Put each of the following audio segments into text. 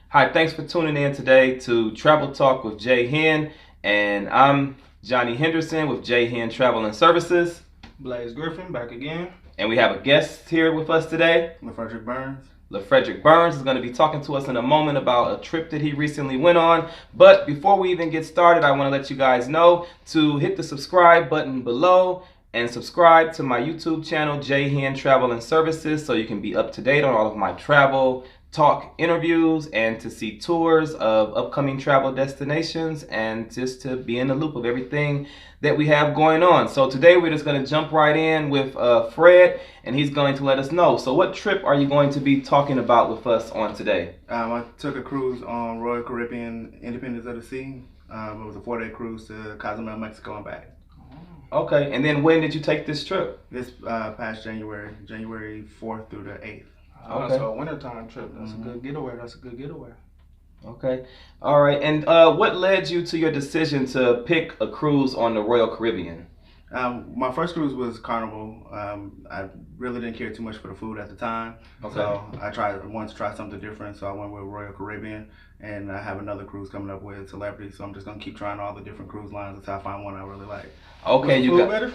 Hi, thanks for tuning in today to Travel Talk with J-Hen, and I'm Johnny Henderson with J-Hen Travel and Services. Blaze Griffin back again. And we have a guest here with us today. LaFrederick Burns. LaFrederick Burns is going to be talking to us in a moment about a trip that he recently went on. But before we even get started, I want to let you guys know to hit the subscribe button below and subscribe to my YouTube channel, J-Hen Travel and Services, so you can be up to date on all of my travel talk interviews and to see tours of upcoming travel destinations and just to be in the loop of everything that we have going on. So today we're just going to jump right in with Fred, and he's going to let us know. So what trip are you going to be talking about with us on today? I took a cruise on Royal Caribbean Independence of the Sea. It was a 4-day cruise to Cozumel, Mexico and back. Okay, and then when did you take this trip? This past January 4th through the 8th. Okay. So a wintertime trip. That's a good getaway. That's a good getaway. Okay. All right. And what led you to your decision to pick a cruise on the Royal Caribbean? My first cruise was Carnival. I really didn't care too much for the food at the time. Okay. So I wanted to try something different. So I went with Royal Caribbean. And I have another cruise coming up with Celebrity. So I'm just going to keep trying all the different cruise lines until I find one I really like. Okay. Was food better?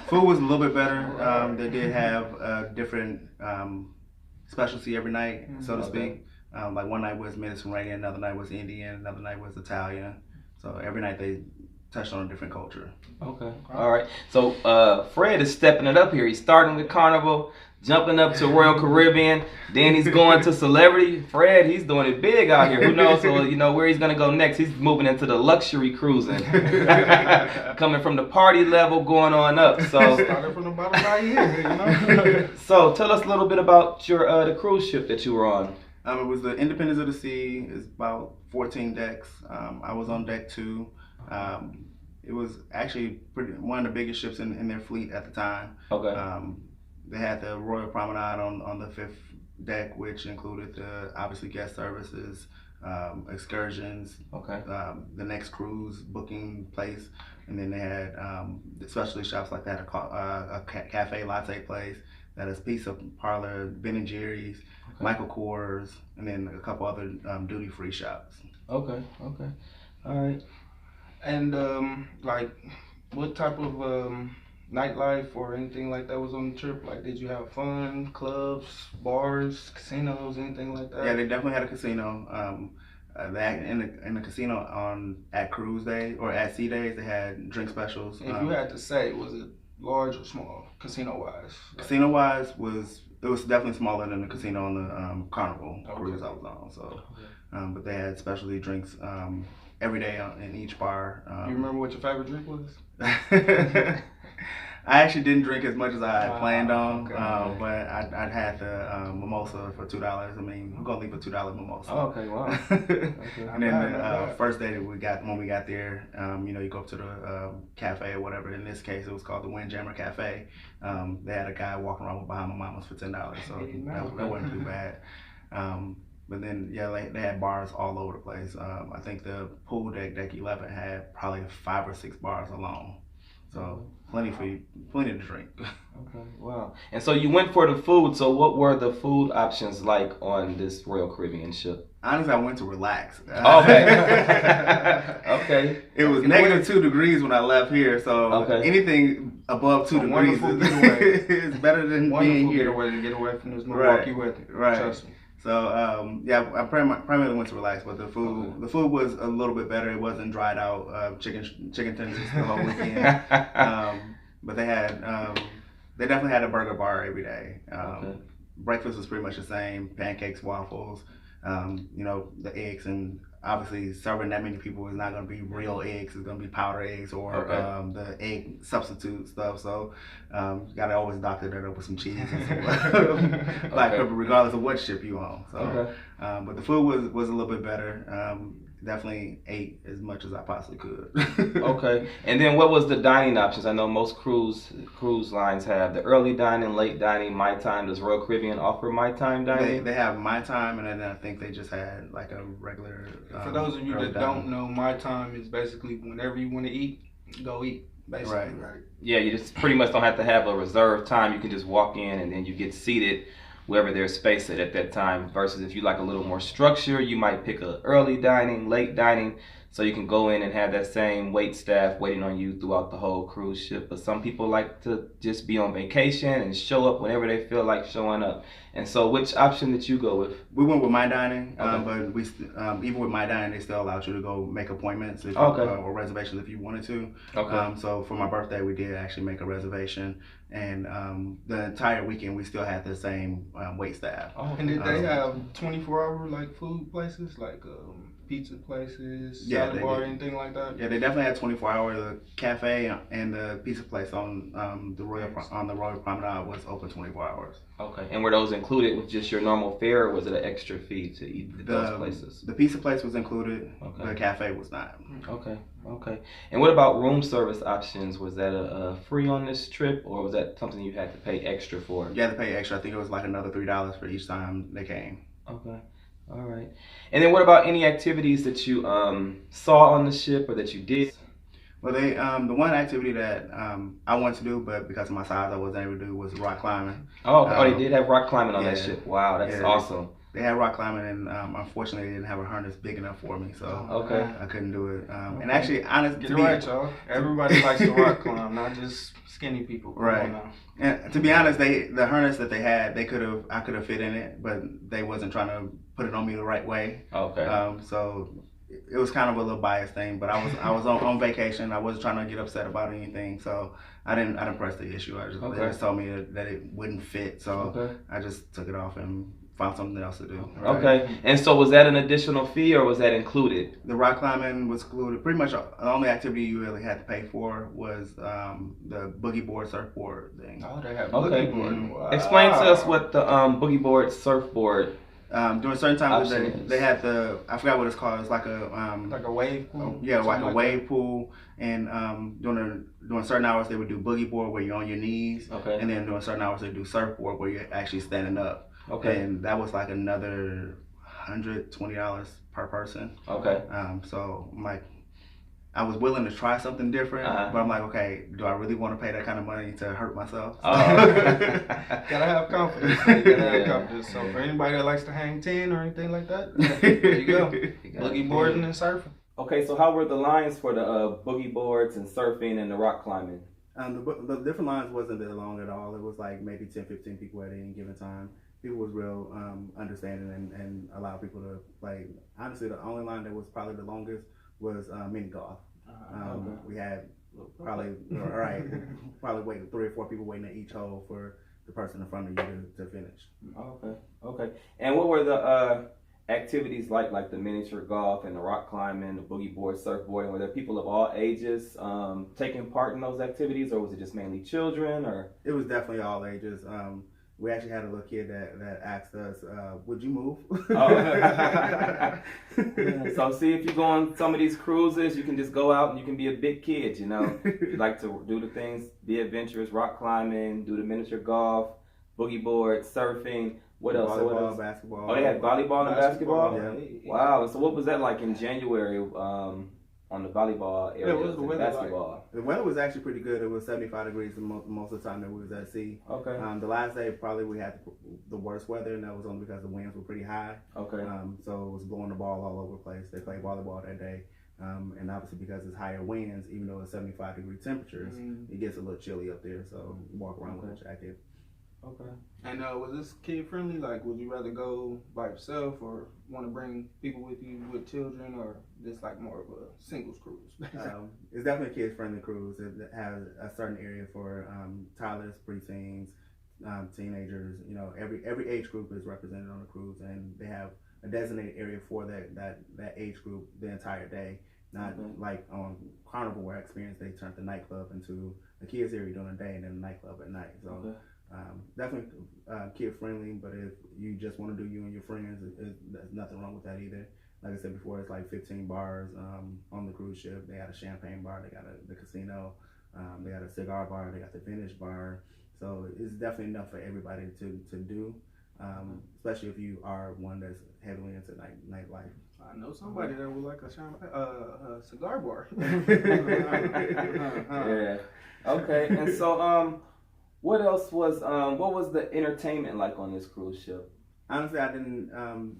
Food was a little bit better. They did have different specialty every night, so to speak. Like one night was Mediterranean, another night was Indian, another night was Italian. So every night they touched on a different culture. Okay. All right. So Fred is stepping it up here. He's starting with Carnival, jumping up to Royal Caribbean, then he's going to Celebrity. Fred, he's doing it big out here. Who knows? So where he's gonna go next? He's moving into the luxury cruising, coming from the party level, going on up. So started from the bottom right here, So tell us a little bit about your the cruise ship that you were on. It was the Independence of the Sea. It's about 14 decks. I was on deck 2. It was actually one of the biggest ships in their fleet at the time. Okay. They had the Royal Promenade on the 5th deck, which included obviously guest services, excursions, the next cruise booking place, and then they had the specialty shops like that, a cafe latte place, that is Pizza Parlor, Ben and Jerry's, Michael Kors, and then a couple other duty-free shops. Okay. All right. And like, what type of nightlife or anything like that was on the trip? Like, did you have fun, clubs, bars, casinos, anything like that? Yeah, they definitely had a casino. In the casino at cruise day or at sea days, they had drink specials. If you had to say, was it large or small, casino-wise? Casino-wise, it was definitely smaller than the casino on the Carnival cruise I was on. So, but they had specialty drinks every day in each bar. You remember what your favorite drink was? I actually didn't drink as much as I had planned on, okay. But I'd had the mimosa for $2. I mean, who's gonna leave a $2 mimosa? Okay, wow. And then the first day that when we got there, you go up to the cafe or whatever. In this case, it was called the Windjammer Cafe. They had a guy walking around with Bahama Mamas for $10, so that wasn't too bad. But then, they had bars all over the place. I think the pool deck 11 had probably 5 or 6 bars alone. So plenty to drink. Okay, wow. And so you went for the food. So what were the food options like on this Royal Caribbean ship? Honestly, I went to relax. Okay. Okay. It was negative 2 degrees when I left here, so anything above 2 degrees is better than being here. Getaway to get away from this Milwaukee weather. Right. Trust me. So I primarily went to relax, but the food was a little bit better. It wasn't dried out chicken tenders the whole weekend. But they definitely had a burger bar every day. Breakfast was pretty much the same: pancakes, waffles, the eggs, and obviously serving that many people is not going to be real eggs. It's going to be powdered eggs or the egg substitute stuff. So you got to always doctor that up with some cheese and some black pepper, regardless of what ship you on. So, but the food was a little bit better. Definitely ate as much as I possibly could. Okay. And then what was the dining options? I know most cruise lines have the early dining, late dining, my time. Does Royal Caribbean offer my time dining? They have my time, and then I think they just had like a regular. For those of you that don't know, my time is basically whenever you want to eat, go eat. Basically, right. Yeah, you just pretty much don't have to have a reserved time. You can just walk in and then you get seated wherever there's space at that time. Versus if you like a little more structure, you might pick a early dining, late dining, so you can go in and have that same wait staff waiting on you throughout the whole cruise ship. But some people like to just be on vacation and show up whenever they feel like showing up. And so, which option did you go with? We went with My Dining, Okay. but we even with My Dining, they still allowed you to go make appointments if Okay. or reservations if you wanted to. Okay. So for my birthday, we did actually make a reservation, and the entire weekend we still had the same wait staff. Oh, and did they have 24-hour like food places, like pizza places, Yeah, salad they bar, did. anything like that? Yeah, they definitely had 24-hour. The cafe and the pizza place on the Royal Promenade was open 24 hours. Okay. And were those included with just your normal fare, or was it an extra fee to eat at those places? The pizza place was included. Okay. The cafe was not. Okay. Okay. And what about room service options? Was that a free on this trip, or was that something you had to pay extra for? You had to pay extra. I think it was like another $3 for each time they came. Okay. All right. And then what about any activities that you saw on the ship or that you did? Well, they the one activity that I wanted to do, but because of my size, I wasn't able to do was rock climbing. Oh, they did have rock climbing on that yeah. ship. Wow, that's Yeah. awesome. They had rock climbing, and unfortunately, they didn't have a harness big enough for me, so Okay. I couldn't do it. And actually, honestly, Get it right, y'all. Everybody likes to rock climb, not just skinny people. Come Right. on now. And to be honest, the harness that they had, I could have fit in it, but they wasn't trying to put it on me the right way. Okay. So it was kind of a little biased thing, but I was on vacation. I wasn't trying to get upset about anything, so I didn't press the issue. They just told me that it wouldn't fit, so Okay. I just took it off and found something else to do. Okay. And so was that an additional fee or was that included? The rock climbing was included. Pretty much the only activity you really had to pay for was the boogie board surfboard thing. Oh, they have Okay. boogie board. Wow. Explain to us what the boogie board surfboard. During certain times of the Options. day, they had I forgot what it's called. It's like a Like a wave pool. yeah, like Something a wave pool. And during certain hours they would do boogie board where you're on your knees, Okay. and then during certain hours they do surfboard where you're actually standing up. Okay. And that was like another $120 per person. Okay. So I'm like, I was willing to try something different, but I'm like, okay, do I really want to pay that kind of money to hurt myself? Gotta have confidence. You gotta have confidence. So for anybody that likes to hang 10 or anything like that, there you go. Boogie boarding and surfing. Okay, so how were the lines for the boogie boards and surfing and the rock climbing? The different lines wasn't that long at all. It was like maybe 10, 15 people at any given time. People was real understanding and allow people to, like, honestly, the only line that was probably the longest was mini golf. Okay. We had probably waiting 3 or 4 people waiting at each hole for the person in front of you to finish. Okay. Okay. And what were the activities like the miniature golf and the rock climbing, the boogie board, surfboarding? Were there people of all ages taking part in those activities, or was it just mainly children? Or it was definitely all ages. We actually had a little kid that asked us, "Would you move?" So see, if you go on some of these cruises, you can just go out and you can be a big kid. You know, you like to do the things, be adventurous, rock climbing, do the miniature golf, boogie board, surfing. What else? Volleyball, basketball. Oh, they had volleyball and basketball? Yeah. Wow. So what was that like in January on the volleyball area? What was the weather basketball? The weather was actually pretty good. It was 75 degrees most of the time that we was at sea. Okay. The last day probably we had the worst weather, and that was only because the winds were pretty high. Okay. So it was blowing the ball all over the place. They played volleyball that day. And obviously because it's higher winds, even though it's 75-degree temperatures, it gets a little chilly up there. So you walk around with a jacket. Okay. And was this kid friendly? Like, would you rather go by yourself or want to bring people with you with children, or just like more of a singles cruise? It's definitely a kids-friendly cruise. It has a certain area for toddlers, preteens, teenagers. You know, every age group is represented on the cruise, and they have a designated area for that age group the entire day. Not like on Carnival where I experienced they turned the nightclub into a kids area during the day and then a nightclub at night. So definitely kid friendly, but if you just want to do you and your friends, there's nothing wrong with that either. Like I said before, it's like 15 bars on the cruise ship. They got a champagne bar, they got the casino, they got a cigar bar, they got the vintage bar. So it's definitely enough for everybody to do, especially if you are one that's heavily into nightlife. I know somebody that would like a cigar bar. Yeah. Okay. And so What else was what was the entertainment like on this cruise ship? Honestly, I didn't.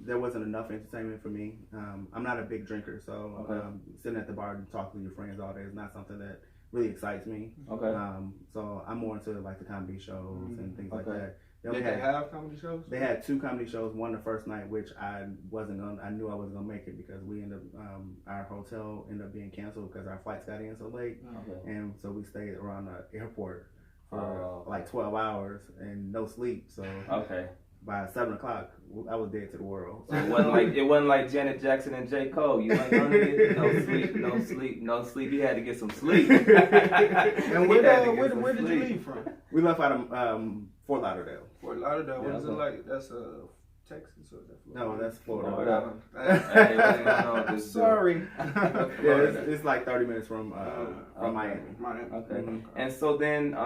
There wasn't enough entertainment for me. I'm not a big drinker, so Okay. sitting at the bar and talking to your friends all day is not something that really excites me. Okay. So I'm more into like the comedy shows and things like that. Did they have comedy shows? They had 2 comedy shows. One the first night, which I knew I wasn't gonna make it because we ended up our hotel ended up being canceled because our flights got in so late, and so we stayed around the airport for like 12 hours and no sleep. So by 7 o'clock, I was dead to the world. So it wasn't like Janet Jackson and J. Cole. You ain't gonna get no sleep. You had to get some sleep. And where did you leave from? We left out of Fort Lauderdale. Fort Lauderdale. What is it like? That's Texas or is that No, Florida? that's Florida. Hey, what's going on with this Sorry. Yeah, it's like 30 minutes from Miami. Okay. Mm-hmm. And so then,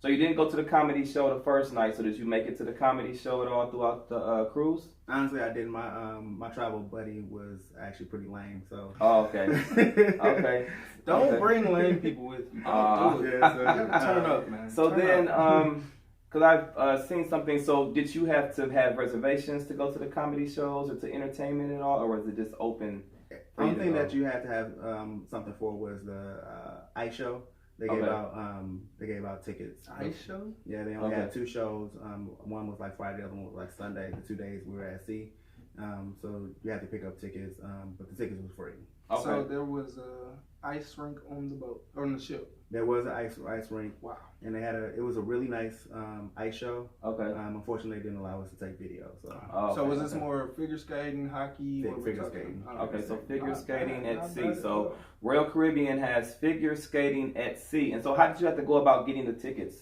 so you didn't go to the comedy show the first night. So did you make it to the comedy show at all throughout the cruise? Honestly, I didn't. My travel buddy was actually pretty lame. So. Oh, okay. Okay. Don't bring lame people with you. Don't do it. Yeah, so, Turn up, man. So Turn then, up. because I've seen something. So did you have to have reservations to go to the comedy shows or to entertainment at all, or was it just open? The only thing that you had to have something for was the ice show. They gave out tickets. Ice show? Yeah, they only had 2 shows. One was like Friday, the other one was like Sunday. The 2 days we were at sea, so you had to pick up tickets, but the tickets was free. Okay. So there was a ice rink on the boat, on the ship. There was an ice rink. Wow. And it was a really nice ice show. Okay. Unfortunately, they didn't allow us to take video. So. So was this more figure skating, hockey? Figure skating. Okay, so figure skating at sea. So Royal Caribbean has figure skating at sea. And so how did you have to go about getting the tickets?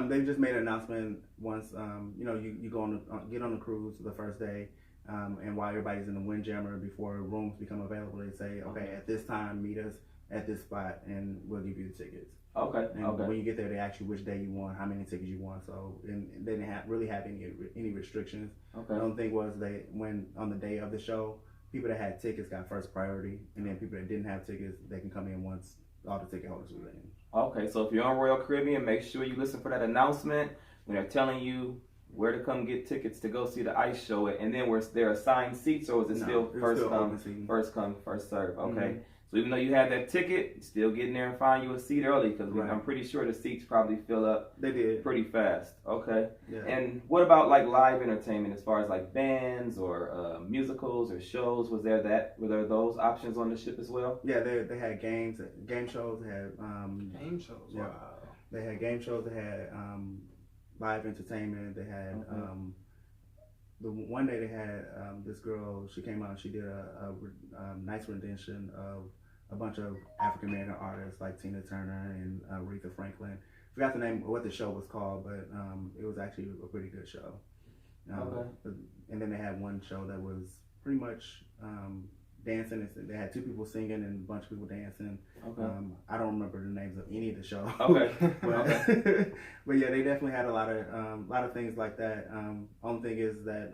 They just made an announcement once. You go get on the cruise the first day. And while everybody's in the windjammer, before rooms become available, they say, okay, at this time, meet us at this spot, and we'll give you the tickets. Okay. And when you get there, they ask you which day you want, how many tickets you want. So and they didn't really have any restrictions. Okay. The only thing was when on the day of the show, people that had tickets got first priority, and then people that didn't have tickets, they can come in once all the ticket holders were in. Okay, so if you're on Royal Caribbean, make sure you listen for that announcement when they're telling you where to come get tickets to go see the ice show. And then was there assigned seats, or was it still first come, first serve? Okay. Mm-hmm. So even though you had that ticket, still get in there and find you a seat early, because I'm pretty sure the seats probably fill up. They did pretty fast. Okay. Yeah. And what about like live entertainment, as far as like bands or musicals or shows? Were there those options on the ship as well? Yeah, they had game shows. They had game shows. Yeah. Wow. They had game shows. They had live entertainment. They had the one day they had this girl. She came out. She did a nice rendition of a bunch of African American artists like Tina Turner and Aretha Franklin. Forgot the name, what the show was called, but it was actually a pretty good show. And then they had one show that was pretty much dancing. They had 2 people singing and a bunch of people dancing. Okay. I don't remember the names of any of the shows. Okay. But yeah, they definitely had a lot of things like that. Only thing is that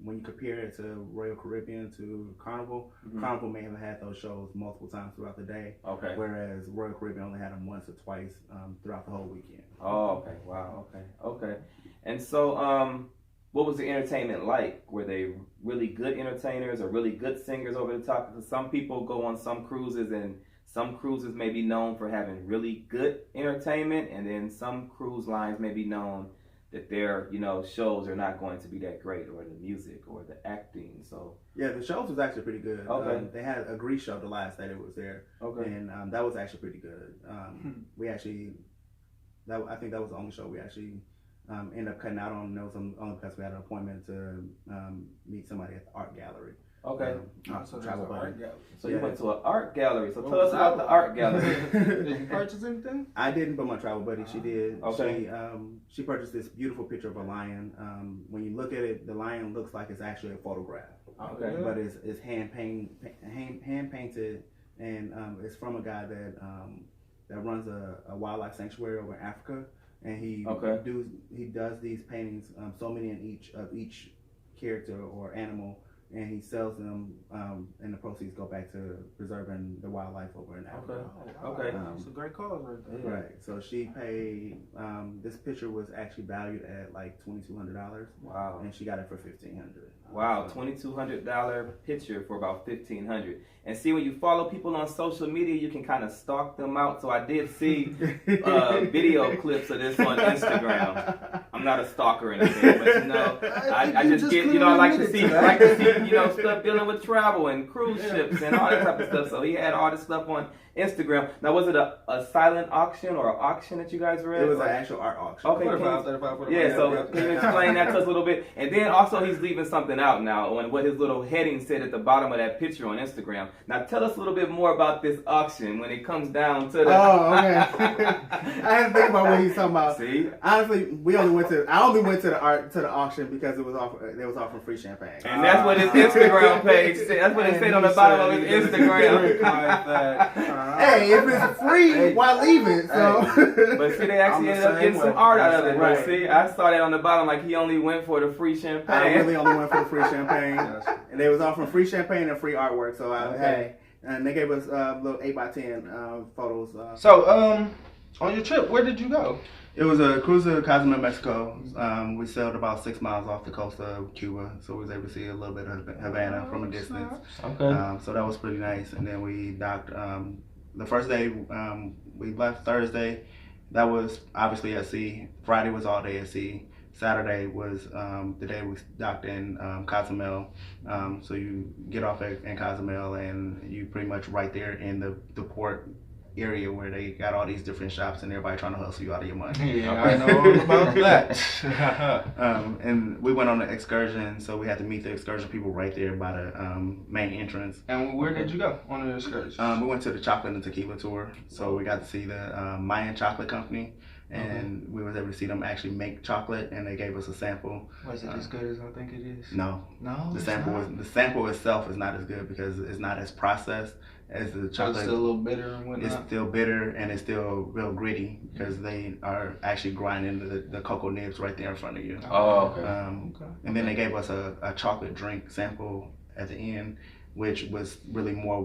when you compare it to Royal Caribbean to Carnival, Carnival may have had those shows multiple times throughout the day. Okay. Whereas Royal Caribbean only had them once or twice throughout the whole weekend. Oh, okay. Wow. Okay. And so, what was the entertainment like? Were they really good entertainers or really good singers over the top? Because some people go on some cruises, and some cruises may be known for having really good entertainment, and then some cruise lines may be known that their shows are not going to be that great, or the music or the acting. So yeah, the shows was actually pretty good. Okay. They had a Grease show the last day that was there. Okay. And that was actually pretty good. We actually I think that was the only show we actually ended up cutting out on. That was only because we had an appointment to meet somebody at the art gallery. Okay. So travel art gallery. So you went to an art gallery. So tell us about the art gallery. Did you purchase anything? I didn't, but my travel buddy, she did. Okay. She purchased this beautiful picture of a lion. When you look at it, the lion looks like it's actually a photograph. Okay. But it's hand painted, and it's from a guy that runs a wildlife sanctuary over in Africa, and he does these paintings, so many in each character or animal, and he sells them, and the proceeds go back to preserving the wildlife over in Africa. Okay. It's a great cause right there. Right. So she paid. This picture was actually valued at like $2,200. Wow. And she got it for $1,500. Wow, $2,200 picture for about $1,500. And see, when you follow people on social media, you can kind of stalk them out. So I did see video clips of this on Instagram. I'm not a stalker or anything, but you know, I just get, you know, I like to see, you know, stuff dealing with travel and cruise ships and all that type of stuff. So he had all this stuff on Instagram. Now, was it a silent auction or an auction that you guys were at? It was an actual art auction. Okay, 45. Yeah, so can you explain that to us a little bit? And then also he's leaving something out now on what his little heading said at the bottom of that picture on Instagram. Now tell us a little bit more about this auction when it comes down to the... Oh, okay. I had to think about what he's talking about. See? Honestly, I only went to the auction because they was offering free champagne. And that's what his Instagram page said. That's what it said on the bottom of his Instagram. Hey, if it's free, why leave it? So. But see, they actually ended up getting some art out of it. Right. But see, I saw that on the bottom, like he only went for the free champagne. I really only went for the free champagne. And they was offering free champagne and free artwork. So and they gave us little 8x10 photos. So, on your trip, where did you go? It was a cruise to Cozumel, Mexico. We sailed about 6 miles off the coast of Cuba, so we was able to see a little bit of Havana from a distance. Okay. So that was pretty nice. And then we docked. The first day we left Thursday. That was obviously at sea. Friday was all day at sea. Saturday was the day we docked in Cozumel. So you get off in Cozumel and you pretty much right there in the port area where they got all these different shops and everybody trying to hustle you out of your money. Yeah, I know all about that. And we went on an excursion, so we had to meet the excursion people right there by the main entrance. And where did you go on the excursion? We went to the chocolate and tequila tour, so we got to see the Mayan Chocolate Company, and we was able to see them actually make chocolate, and they gave us a sample. Was it as good as I think it is? No. The sample itself is not as good because it's not as processed as the chocolate. It's still a little bitter and whatnot. It's still bitter and it's still real gritty because they are actually grinding the cocoa nibs right there in front of you. Oh, okay. And then they gave us a chocolate drink sample at the end, which was really more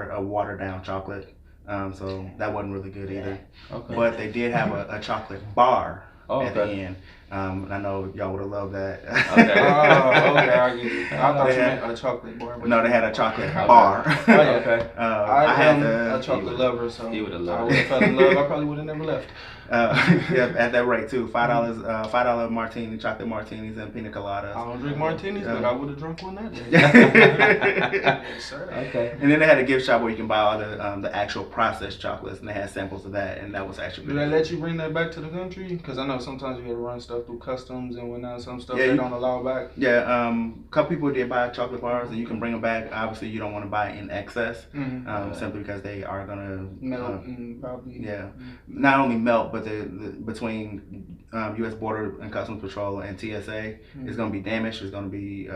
a watered down chocolate. So that wasn't really good either. Okay. But they did have a chocolate bar at the okay. end. And I know y'all would have loved that. Okay. Oh, okay. I get it. I thought you meant a chocolate bar. No, they had a chocolate bar. Oh, okay. I had a chocolate lover, so he would have I loved would have fell in love. I probably would have never left. Yeah, at that rate too. $5 martini, chocolate martinis, and pina coladas. I don't drink martinis, but I would have drunk one that day. Yes, sir. Okay. And then they had a gift shop where you can buy all the actual processed chocolates, and they had samples of that, and that was actually. Do they let you bring that back to the country? Because I know sometimes you got to run stuff through customs and whatnot. Some stuff they don't allow back. Yeah, a couple people did buy chocolate bars, and you can bring them back. Obviously, you don't want to buy in excess, simply because they are gonna melt and probably. Yeah, not only melt, but between U.S. Border and Customs Patrol and TSA, it's gonna be damaged. It's gonna be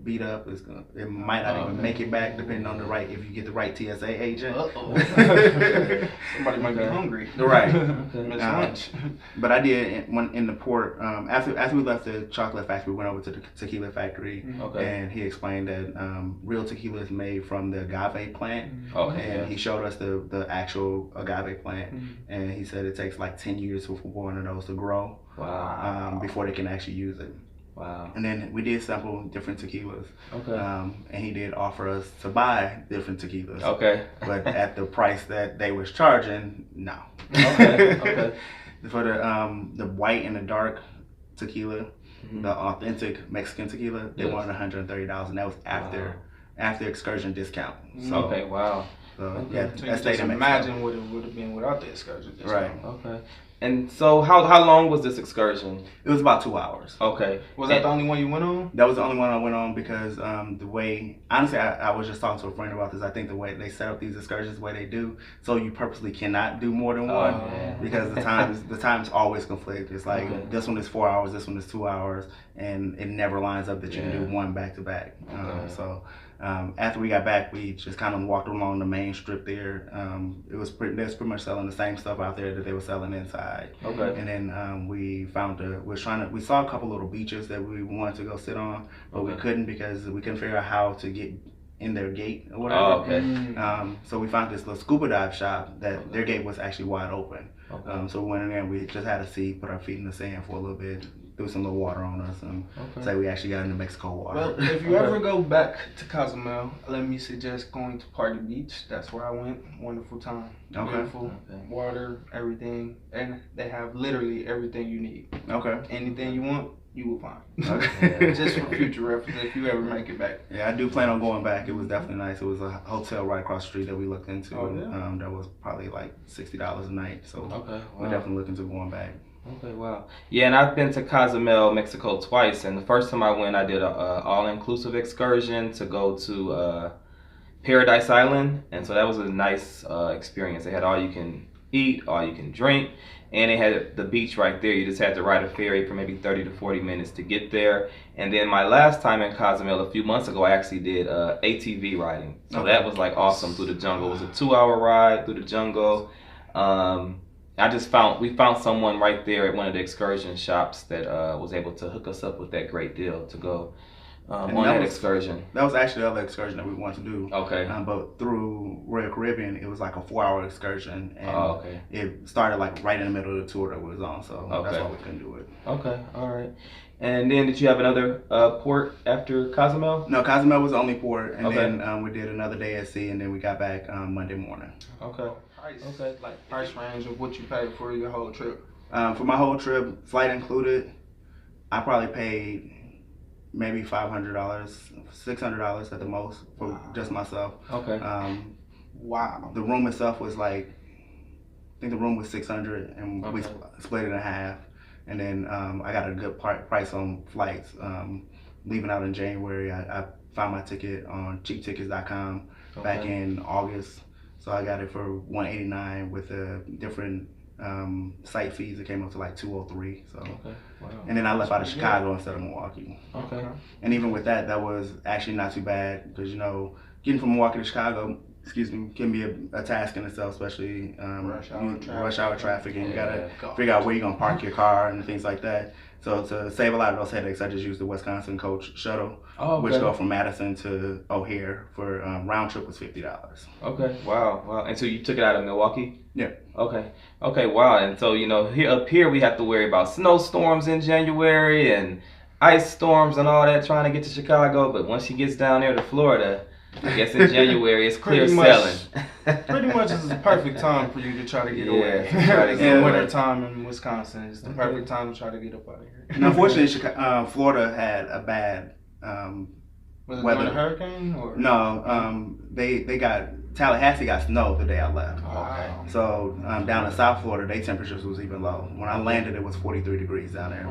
beat up. It might not even make it back, depending on if you get the right TSA agent. Somebody might be hungry. Right. Miss lunch. But I did when in the port. After we left the chocolate factory, we went over to the tequila factory, and he explained that real tequila is made from the agave plant. And he showed us the actual agave plant, and he said it takes like 10 years for one of those to grow. Wow. Before they can actually use it. Wow. And then we did sample different tequilas. Okay. And he did offer us to buy different tequilas. Okay. But at the price that they was charging, no. Okay. Okay. For the white and the dark tequila, the authentic Mexican tequila, they wanted $130, and that was after excursion discount. So, okay. Wow. So yeah, So that you stayed just in imagine what it would have been without the excursion. Right. Okay. And so how long was this excursion? It was about 2 hours. Okay. Was that the only one you went on? That was the only one I went on because the way, honestly, I was just talking to a friend about this. I think the way they set up these excursions, the way they do, so you purposely cannot do more than one because the times always conflict. It's like this one is 4 hours, this one is 2 hours, and it never lines up that you can do one back to back. So After we got back, we just kind of walked along the main strip there. They was pretty much selling the same stuff out there that they were selling inside. Okay. And then we saw a couple little beaches that we wanted to go sit on, but we couldn't because we couldn't figure out how to get in their gate or whatever. Oh, okay. So we found this little scuba dive shop that their gate was actually wide open. Okay. So we went in there and we just had a seat, put our feet in the sand for a little bit, threw some little water on us, and say we actually got into Mexico water. Well, if you ever go back to Cozumel, let me suggest going to Party Beach. That's where I went. Wonderful time. Okay. Beautiful water, everything, and they have literally everything you need. Okay. Anything you want, you will find. Okay. Just for future reference, if you ever make it back. Yeah, I do plan on going back. It was definitely nice. It was a hotel right across the street that we looked into. Oh, yeah? That was probably like $60 a night. So Okay. we're definitely looking to going back. Okay, wow. Yeah, and I've been to Cozumel, Mexico twice, and the first time I went, I did a all-inclusive excursion to go to Paradise Island, and so that was a nice experience. They had all you can eat, all you can drink, and they had the beach right there. You just had to ride a ferry for maybe 30 to 40 minutes to get there. And then my last time in Cozumel a few months ago, I actually did ATV riding. So that was like awesome through the jungle. It was a 2-hour ride through the jungle. We found someone right there at one of the excursion shops that was able to hook us up with that great deal to go on that excursion. That was actually the other excursion that we wanted to do. Okay. But through Royal Caribbean, it was like a 4-hour excursion, and it started like right in the middle of the tour that we was on, so that's why we couldn't do it. Okay, all right. And then did you have another port after Cozumel? No, Cozumel was the only port, and then we did another day at sea, and then we got back Monday morning. Okay. Okay. Like price range of what you paid for your whole trip. For my whole trip, flight included, I probably paid maybe $500, $600 at the most for just myself. Okay. Wow. The room itself was like, I think the room was $600, and we split it in half. And then I got a good price on flights. Leaving out in January, I found my ticket on cheaptickets.com back in August. So I got it for $189 with the different site fees. It came up to like $203. So, wow. And then I left out of Chicago instead of Milwaukee. Okay. And even with that, that was actually not too bad because getting from Milwaukee to Chicago, can be a task in itself, especially rush hour traffic, and you gotta figure out where you're gonna park your car and things like that. So to save a lot of those headaches, I just used the Wisconsin Coach shuttle, which go from Madison to O'Hare for round trip was $50. Okay, wow. And so you took it out of Milwaukee? Yeah. Okay, wow. And so here we have to worry about snowstorms in January and ice storms and all that trying to get to Chicago. But once she gets down there to Florida, I guess in January it's clear sailing. Pretty much it's the perfect time for you to try to get away. Winter time in Wisconsin is the perfect time to try to get up out of here. And unfortunately, Florida had a bad was it weather. during a hurricane or? No, they got Tallahassee got snow the day I left. Wow. So down in South Florida, their temperatures was even low. When I landed, it was 43 degrees down there,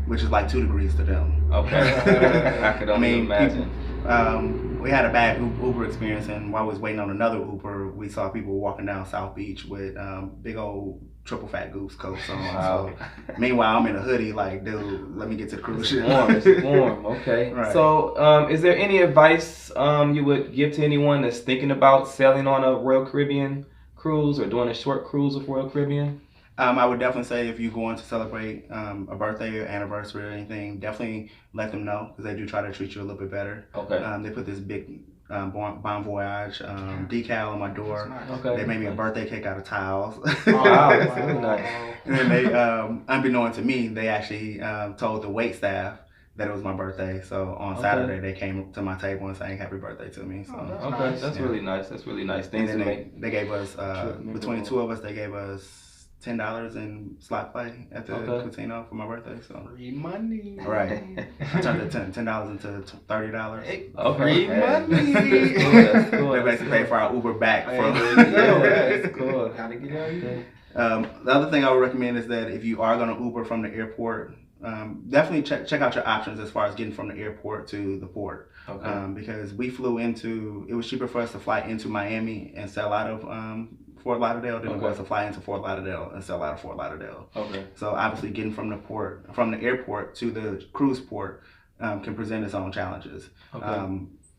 which is like 2 degrees to them. Okay. I could only imagine. We had a bad Uber experience, and while we was waiting on another Uber, we saw people walking down South Beach with big old triple fat goose coats on. Wow. So, meanwhile, I'm in a hoodie, like, dude, let me get to the cruise ship. It's warm. Okay. Right. So, is there any advice you would give to anyone that's thinking about sailing on a Royal Caribbean cruise or doing a short cruise with Royal Caribbean? I would definitely say if you're going to celebrate a birthday or anniversary or anything, definitely let them know because they do try to treat you a little bit better. Okay. They put this big Bon Voyage decal on my door. Okay. They made me a birthday cake out of tiles. Wow, that's really nice. And then they, unbeknown to me, they actually told the wait staff that it was my birthday. So on Saturday, they came to my table and sang happy birthday to me. So that's really nice. That's really nice. And then they gave us, between the two of us, they gave us $10 in slot play at the casino for my birthday. So free money. Right. I turned the $10 into $30. Free money. That's cool. They basically paid for our Uber back. That's cool. Gotta get out of here. The other thing I would recommend is that if you are going to Uber from the airport, definitely check out your options as far as getting from the airport to the port. Because we flew it was cheaper for us to fly into Miami and sell out of Fort Lauderdale than it was to fly into Fort Lauderdale and sell out of Fort Lauderdale. So obviously getting from the airport to the cruise port can present its own challenges.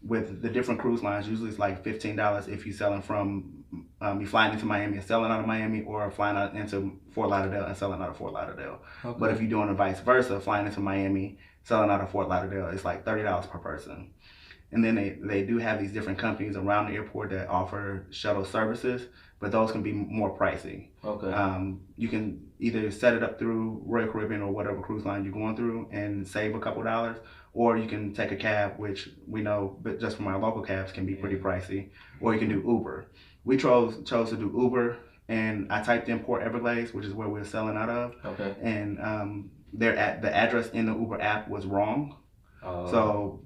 with the different cruise lines, usually it's like $15 if you're selling from you flying into Miami and selling out of Miami, or flying out into Fort Lauderdale and selling out of Fort Lauderdale. Okay. But if you're doing the vice versa, flying into Miami, selling out of Fort Lauderdale, it's like $30 per person. And then they do have these different companies around the airport that offer shuttle services, but those can be more pricey. Okay. You can either set it up through Royal Caribbean or whatever cruise line you're going through and save a couple dollars, or you can take a cab, which we know, but just from our local cabs, can be pretty pricey, or you can do Uber. We chose to do Uber, and I typed in Port Everglades, which is where we're selling out of. Okay. And the address in the Uber app was wrong. So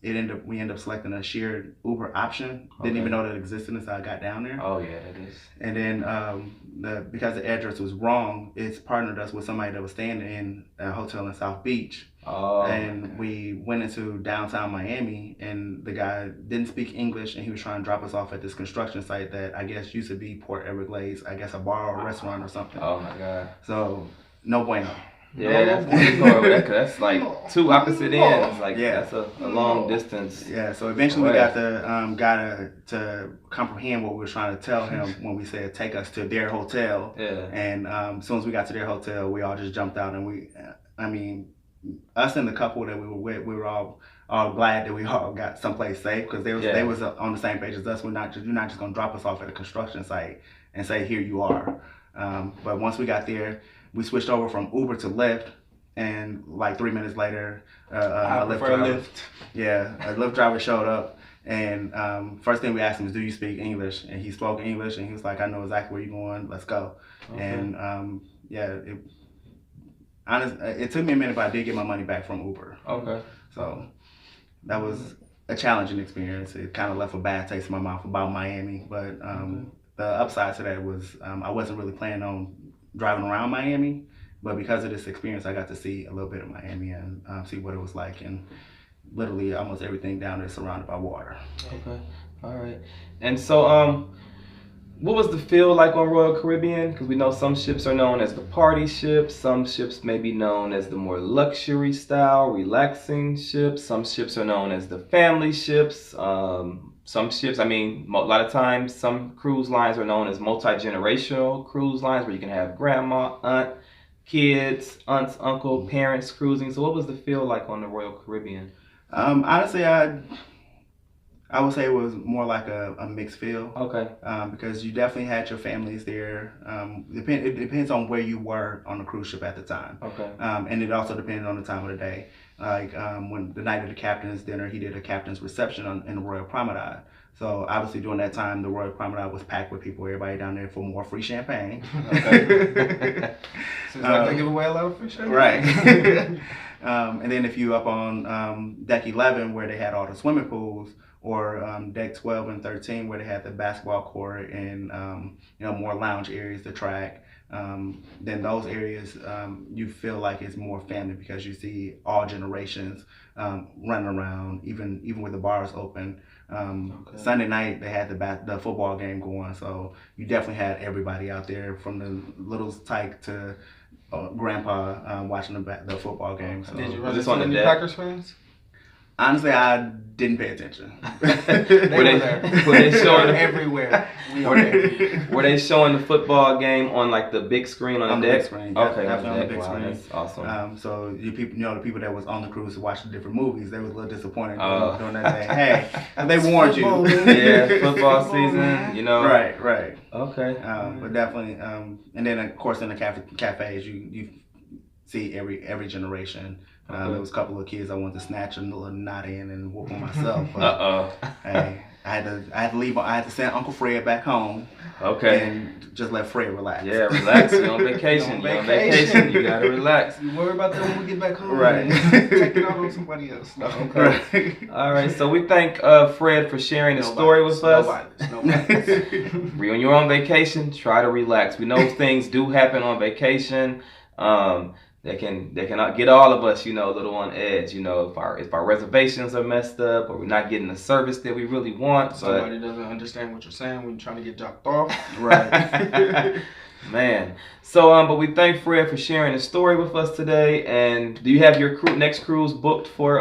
we ended up selecting a shared Uber option. Didn't even know that existed until I got down there. Oh yeah, it is. And then because the address was wrong, it's partnered us with somebody that was staying in a hotel in South Beach. And we went into downtown Miami, and the guy didn't speak English, and he was trying to drop us off at this construction site that I guess used to be Port Everglades, I guess a bar or a restaurant or something. Oh my God. So no bueno. Yeah, that's like two opposite ends. Like that's a long distance. Yeah, so eventually we got the guy to comprehend what we were trying to tell him when we said take us to their hotel. Yeah. And as soon as we got to their hotel, we all just jumped out, and us and the couple that we were with, we were all glad that we all got someplace safe, because they was on the same page as us. You're not just gonna drop us off at a construction site and say here you are. But once we got there, we switched over from Uber to Lyft, and like 3 minutes later, a Lyft driver showed up, and first thing we asked him is, do you speak English? And he spoke English, and he was like, I know exactly where you're going, let's go. Okay. And it took me a minute, but I did get my money back from Uber. Okay. So that was a challenging experience. It kind of left a bad taste in my mouth about Miami, but the upside to that was I wasn't really planning on driving around Miami, but because of this experience, I got to see a little bit of Miami and see what it was like, and literally almost everything down there is surrounded by water. Okay, all right. And so, what was the feel like on Royal Caribbean? Because we know some ships are known as the party ships, some ships may be known as the more luxury style, relaxing ships, some ships are known as the family ships. Some ships, a lot of times, some cruise lines are known as multi-generational cruise lines, where you can have grandma, aunt, kids, aunts, uncle, parents cruising. So what was the feel like on the Royal Caribbean? Honestly, I would say it was more like a mixed feel. Okay. Because you definitely had your families there. It depends on where you were on the cruise ship at the time. Okay. And it also depended on the time of the day. Like when the night of the captain's dinner, he did a captain's reception in the Royal Promenade. So obviously during that time, the Royal Promenade was packed with people. Everybody down there for more free champagne. Okay. Seems like they give away a lot of free champagne. Right. And then if you up on deck 11, where they had all the swimming pools, or deck 12 and 13, where they had the basketball court and more lounge areas, the track. Then those areas you feel like it's more family, because you see all generations running around, even with the bars open. Sunday night they had the football game going, so you definitely had everybody out there, from the little tyke to grandpa watching the football game. So, did you run into any Packers fans? Honestly, I didn't pay attention. Were they showing everywhere? Were they showing the football game on like the big screen on the deck? Big screen. Okay, definitely on the big screen. That's awesome. So the people that was on the cruise to watch the different movies, they was a little disappointed during that day. Hey, they warned you. Yeah, football season. Right. Okay. But definitely, and then of course in the cafes, you see every generation. There was a couple of kids I wanted to snatch a little knot in and whoop on myself. Hey, I had to leave. I had to send Uncle Fred back home. Okay. And just let Fred relax. Yeah, relax. You're on vacation. You're on vacation. You gotta relax. You worry about that when we get back home. Right. Take it out on somebody else. No. Okay. Right. All right. So we thank Fred for sharing his story with us. Nobody. When you're on vacation, try to relax. We know things do happen on vacation. They can get all of us, a little on edge. If our reservations are messed up, or we're not getting the service that we really want. Somebody doesn't understand what you're saying when you're trying to get dropped off. Right. Man. So, but we thank Fred for sharing his story with us today. And do you have your next cruise booked for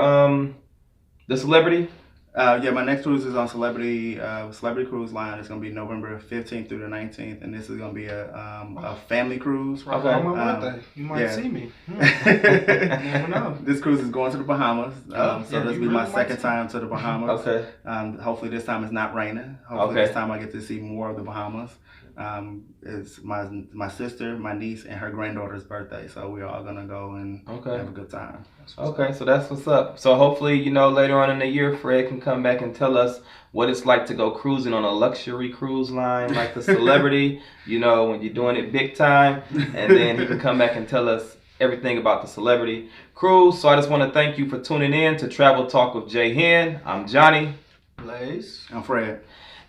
the celebrity? Yeah, my next cruise is on Celebrity Cruise Line. It's gonna be November 15th through the 19th, and this is gonna be a family cruise. Right Okay. on my birthday. You might yeah. see me. You never know. This cruise is going to the Bahamas, so yeah, this will be you my really second might see time to the Bahamas. Okay. Hopefully this time it's not raining. Hopefully Okay. this time I get to see more of the Bahamas. It's my sister, my niece, and her granddaughter's birthday, so we're all gonna go and Okay. have a good time. Okay, so that's what's up. So hopefully, you know, later on in the year, Fred can come back and tell us what it's like to go cruising on a luxury cruise line like the Celebrity, you know, when you're doing it big time. And then he can come back and tell us everything about the Celebrity cruise. So I just want to thank you for tuning in to Travel Talk with J-Hen. I'm Johnny. Blaze. I'm Fred.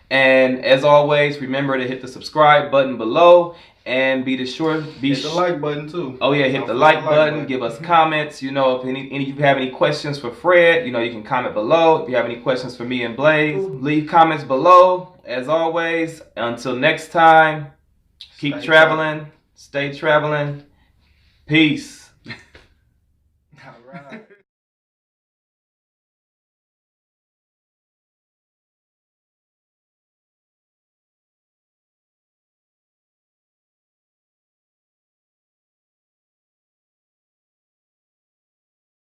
And as always, remember to hit the subscribe button below and be Hit the like button too. Oh yeah, hit the like button, give us comments. You know, if you have any questions for Fred, you know, you can comment below. If you have any questions for me and Blaze, leave comments below. As always, until next time, keep traveling, stay traveling. Peace. All right.